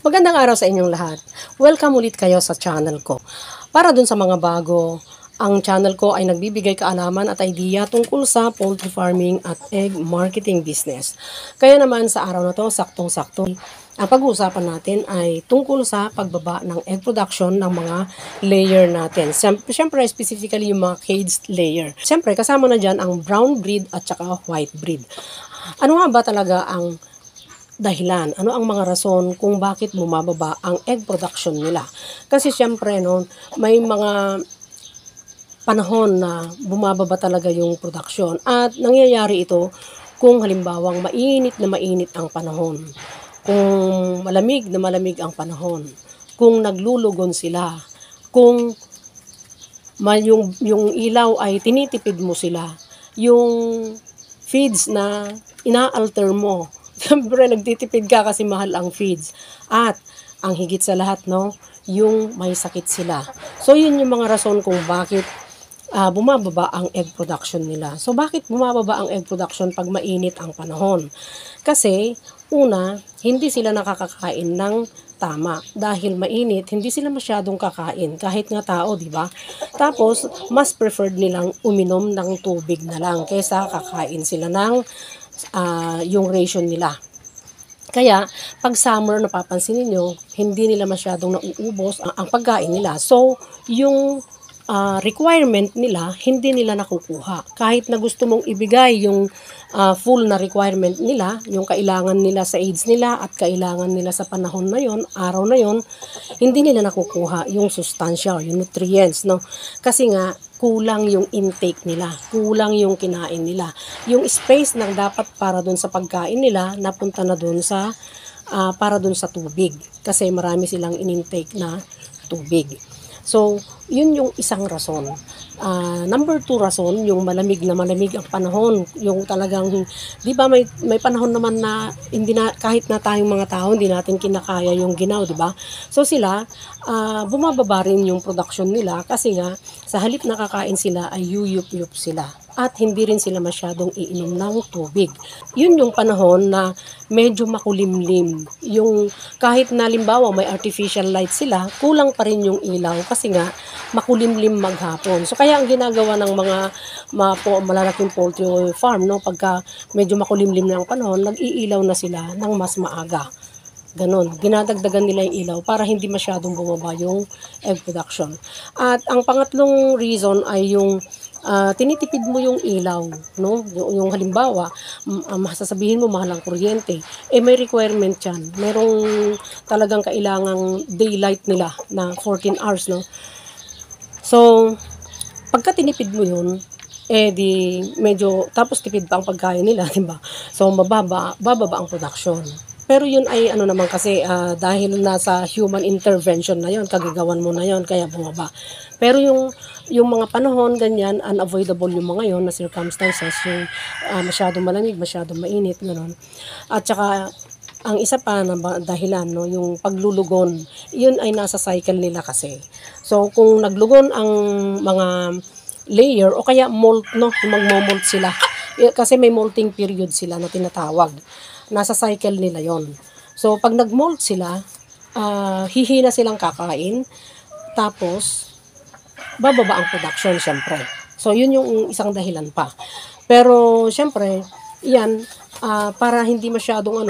Magandang araw sa inyong lahat. Welcome ulit kayo sa channel ko. Para dun sa mga bago, ang channel ko ay nagbibigay kaalaman at idea tungkol sa poultry farming at egg marketing business. Kaya naman sa araw na to, saktong-sakto, ang pag-uusapan natin ay tungkol sa pagbaba ng egg production ng mga layer natin. Siyempre, specifically yung mga caged layer. Siyempre, kasama na dyan ang brown breed at saka white breed. Ano nga ba talaga ang dahilan? Ano ang mga rason kung bakit bumababa ang egg production nila? Kasi syempre, no, may mga panahon na bumababa talaga yung production. At nangyayari ito kung halimbawang mainit na mainit ang panahon. Kung malamig na malamig ang panahon. Kung naglulugon sila. Kung yung ilaw ay tinitipid mo sila. Yung feeds na ina-alter mo. Siyempre, nagtitipid ka kasi mahal ang feeds. At, ang higit sa lahat, no, yung may sakit sila. So, yun yung mga rason kung bakit bumababa ang egg production nila. So, bakit bumababa ang egg production pag mainit ang panahon? Kasi, una, hindi sila nakakakain ng tama. Dahil mainit, hindi sila masyadong kakain. Kahit nga tao, di ba? Tapos, mas preferred nilang uminom ng tubig na lang kaysa kakain sila ng yung ration nila. Kaya, pag summer, napapansin niyo, hindi nila masyadong nauubos ang pagkain nila. So, yung requirement nila, hindi nila nakukuha. Kahit na gusto mong ibigay yung full na requirement nila, yung kailangan nila sa age nila at kailangan nila sa panahon na yon, araw na yon, hindi nila nakukuha yung sustansya, yung nutrients, no? Kasi nga, kulang yung intake nila, kulang yung kinain nila. Yung space na dapat para dun sa pagkain nila, napunta na dun sa, para dun sa tubig. Kasi marami silang inintake na tubig. So, yun yung isang rason. Number 2 rason, yung malamig na malamig ang panahon. Yung talagang, di ba may panahon naman na, hindi na, kahit na tayong mga tao, hindi natin kinakaya yung ginaw, di ba? So sila, bumababa rin yung production nila kasi nga, sa halip na kakain sila ay yuyup-yup sila. At hindi rin sila masyadong iinom ng tubig. Yun yung panahon na medyo makulimlim. Yung kahit na limbawa may artificial light sila, kulang pa rin yung ilaw kasi nga makulimlim maghapon. So kaya ang ginagawa ng mga malalaking poultry farm, no, pagka medyo makulimlim na ang panahon, nag-iilaw na sila ng mas maaga. Ganon, dinadagdagan nila yung ilaw para hindi masyadong bumaba yung egg production. At ang pangatlong reason ay yung tinitipid mo yung ilaw, no? Yung halimbawa, masasabihin mo mahal ang kuryente, may requirement yan. Merong talagang kailangang daylight nila na 14 hours, no? So, pagka tinipid mo yun, di medyo, tapos tipid pa ang pagkain nila, diba? So, bababa ang production. Pero yun ay ano naman kasi dahil nasa human intervention na yun, kagagawan mo na yun, kaya bumaba. Pero yung mga panahon, ganyan, unavoidable yung mga yun na circumstances, yung masyadong malamig, masyadong mainit, gano'n. At saka, ang isa pa na dahilan, no, yung paglulugon, yun ay nasa cycle nila kasi. So, kung naglugon ang mga layer, o kaya molt, no, magmo-molt sila. Kasi may molting period sila na tinatawag. Nasa cycle nila yon. So, pag nag-molt sila, hihina silang kakain, tapos, bababa ang production, syempre. So, yun yung isang dahilan pa. Pero, syempre, yan, para hindi masyadong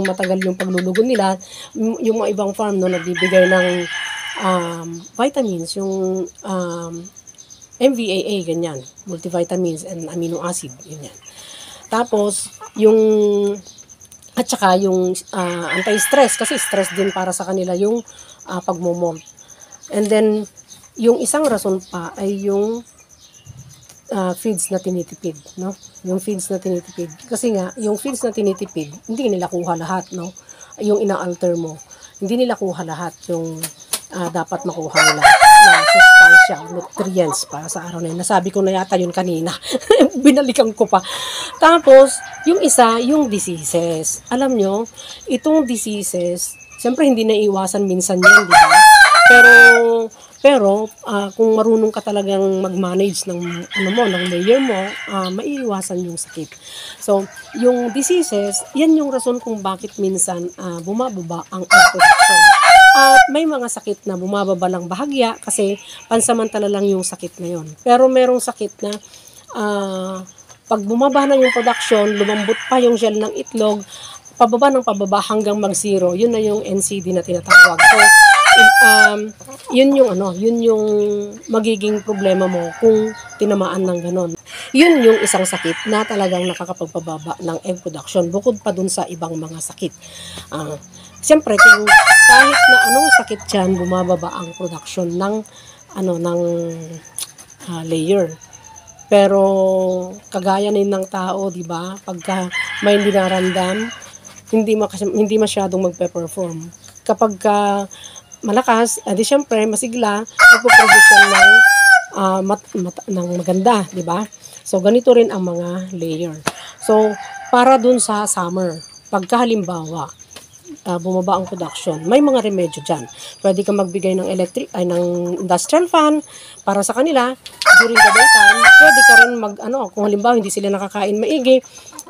matagal yung paglulugon nila, yung mga ibang farm, no, nagbibigay ng vitamins, yung MVAA, ganyan, multivitamins and amino acid, ganyan. Tapos, at saka yung anti-stress, kasi stress din para sa kanila yung pagmomold. And then, yung isang rason pa ay yung feeds na tinitipid, no? Yung feeds na tinitipid. Kasi nga, yung feeds na tinitipid, hindi nila kuha lahat, no? Yung ina-alter mo, hindi nila kuha lahat yung dapat makuha nila na sustansya, nutrients para sa araw na yun. Nasabi ko na yata yun kanina. Binalikan ko pa. Tapos, yung isa, yung diseases. Alam nyo, itong diseases, siyempre hindi na iwasan minsan yan, di ba? Pero kung marunong ka talagang mag-manage ng ng layer mo, maiiwasan yung sakit. So, yung diseases, yan yung rason kung bakit minsan bumababa ang egg production. At may mga sakit na bumababa lang bahagya kasi pansamantala lang yung sakit na yon. Pero merong sakit na pag bumaba na yung production, lumambot pa yung shell ng itlog, pababa ng pababa hanggang mag-zero, yun na yung NCD na tinatawag. So, yun yung magiging problema mo kung tinamaan ng ganon. Yun yung isang sakit na talagang nakakapagpababa ng egg production bukod pa dun sa ibang mga sakit. Siyempre, kung kahit na anong sakit dyan, bumababa ang production ng layer. Pero kagaya din ng tao, 'di ba? Pagka may dinaramdam, hindi masyadong magpe-perform. Kapag malakas, di syempre masigla, magpo-produce ng maganda, 'di ba? So ganito rin ang mga layer. So para dun sa summer, pagka halimbawa bumaba ang production, may mga remedyo dyan. Pwede kang magbigay ng ng industrial fan para sa kanila during the daytime. Pwede ka rin kung halimbawa hindi sila nakakain maigi,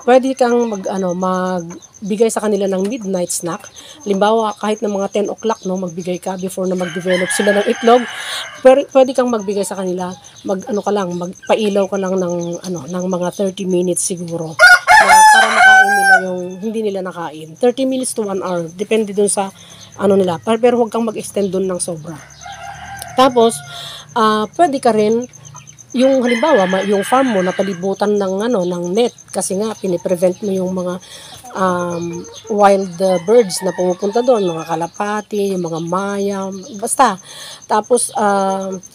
pwede kang magbigay sa kanila ng midnight snack. Halimbawa, kahit ng mga 10 o'clock, magbigay ka before na mag-develop sila ng itlog. Pwede kang magbigay sa kanila, magpailaw ka lang ng mga 30 minutes siguro. Para makain nila yung hindi nila nakain. 30 minutes to 1 hour. Depende dun sa nila. Pero huwag kang mag-extend dun ng sobra. Tapos, pwede ka rin yung halimbawa, yung farm mo napalibutan ng net kasi nga piniprevent mo yung mga wild birds na pumupunta doon, mga kalapati, yung mga mayam, basta. Tapos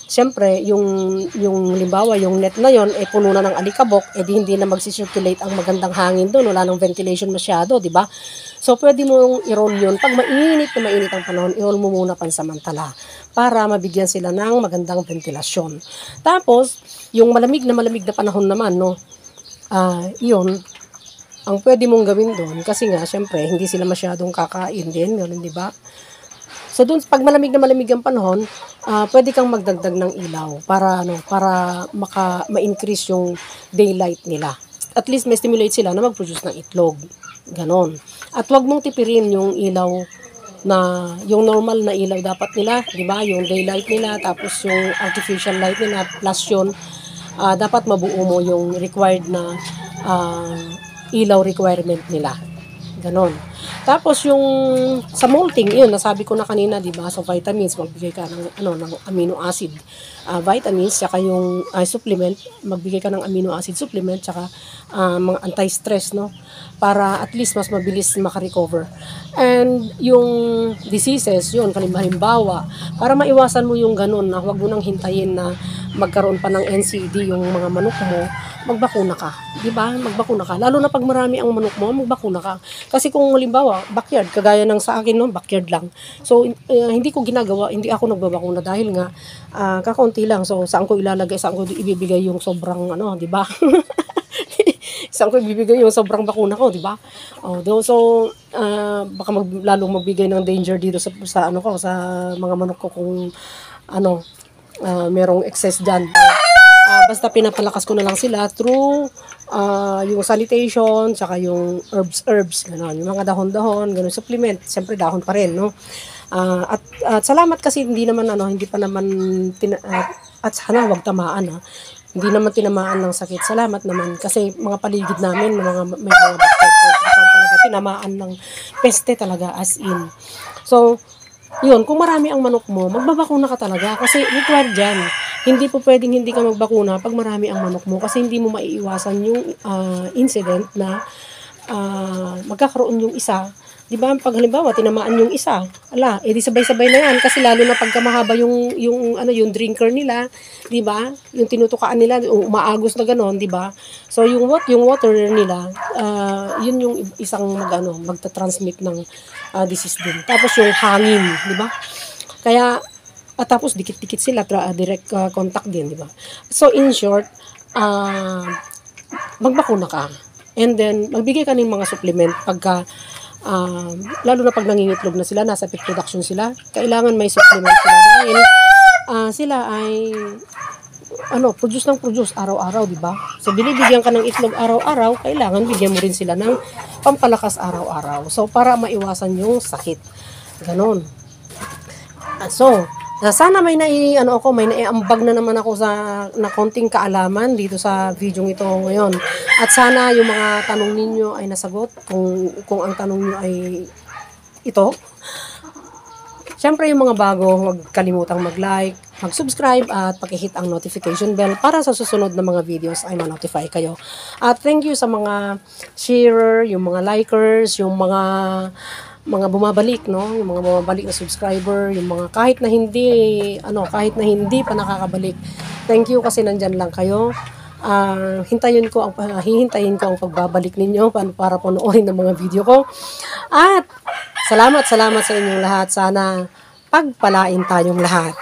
syempre yung halimbawa yung net na yon puno na ng alikabok, hindi na magsi-circulate ang magandang hangin doon, wala nang ventilation masyado, di ba? So pwede mo i-roll yun pag mainit ang panahon, i-roll mo muna pansamantala para mabigyan sila ng magandang ventilasyon. Tapos yung malamig na panahon naman, yun ang pwede mong gawin doon kasi nga syempre hindi sila masyadong kakain din, di ba? So doon pag malamig ang panahon, pwede kang magdagdag ng ilaw para ma-increase yung daylight nila. At least may stimulate sila na mag-produce ng itlog. Ganon. At wag mong tipirin yung ilaw na yung normal na ilaw dapat nila, di ba? Yung daylight nila tapos yung artificial light nila plus yun, dapat mabuo mo yung required na ilaw requirement nila. Ganon. Tapos yung sa molting, yun, nasabi ko na kanina, di ba? So vitamins, magbigay ka ng amino acid vitamins, saka yung supplement, magbigay ka ng amino acid supplement, saka mga anti-stress, para at least mas mabilis makarecover. And yung diseases, yun, halimbawa, para maiwasan mo yung ganun, na huwag mo nang hintayin na magkaroon pa ng NCD yung mga manok mo, magbakuna ka, di ba? Magbakuna ka. Lalo na pag marami ang manok mo, magbakuna ka. Kasi kung halimbawa, backyard, kagaya ng sa akin, backyard lang. So, hindi ako nagbabakuna dahil nga, kakaunti lang. So, saan ko ilalagay, saan ko ibibigay yung sobrang, di ba? Saan ko ibibigay yung sobrang bakuna ko, di ba? So, baka lalong magbigay ng danger dito sa mga manok ko kung, merong excess dyan. Basta pinapalakas ko na lang sila through yung sanitation, saka yung herbs, gano'n. Yung mga dahon-dahon, gano'n, supplement. Siyempre, dahon pa rin, at salamat kasi hindi pa naman, at sana wag tamaan, hindi naman tinamaan ng sakit. Salamat naman kasi mga paligid namin, may mga bacteria talaga, tinamaan ng peste talaga as in. So, yun, kung marami ang manok mo, magbabakuna ka talaga kasi required dyan. Hindi po pwedeng hindi ka magbakuna pag marami ang manok mo kasi hindi mo maiiwasan yung incident na magkakaroon yung isa. Di ba? Pag halimbawa, tinamaan yung isa, di sabay-sabay na yan kasi lalo na pagka mahaba yung drinker nila, di ba? Yung tinutukaan nila, umaagos na gano'n, di ba? So, yung water nila, yun yung isang magta-transmit ng disease din. Tapos yung hangin, di ba? Kaya, tapos dikit-dikit sila, direct contact din, di ba? So, in short, magbakuna ka. And then, magbigay ka ng mga supplement pagka lalo na pag nangingitlog na sila, nasa peak production sila, kailangan may supplement sila dahil sila ay produce ng produce araw-araw, di ba? So, binibigyan ka ng itlog araw-araw, kailangan bigyan mo rin sila ng pampalakas araw-araw. So, para maiwasan yung sakit. Ganon. Sana may naiambag na naman ako na konting kaalaman dito sa video ito ngayon. At sana yung mga tanong ninyo ay nasagot kung ang tanong niyo ay ito. Siyempre yung mga bago, huwag kalimutang mag-like, mag-subscribe at pakihit ang notification bell para sa susunod na mga videos ay ma-notify kayo. At thank you sa mga sharer, yung mga likers, yung mga bumabalik, no? Yung mga bumabalik na subscriber, yung mga kahit na hindi pa nakakabalik. Thank you kasi nandyan lang kayo. Hihintayin ko ang pagbabalik ninyo para panoorin ng mga video ko. At salamat sa inyong lahat. Sana pagpalain tayong lahat.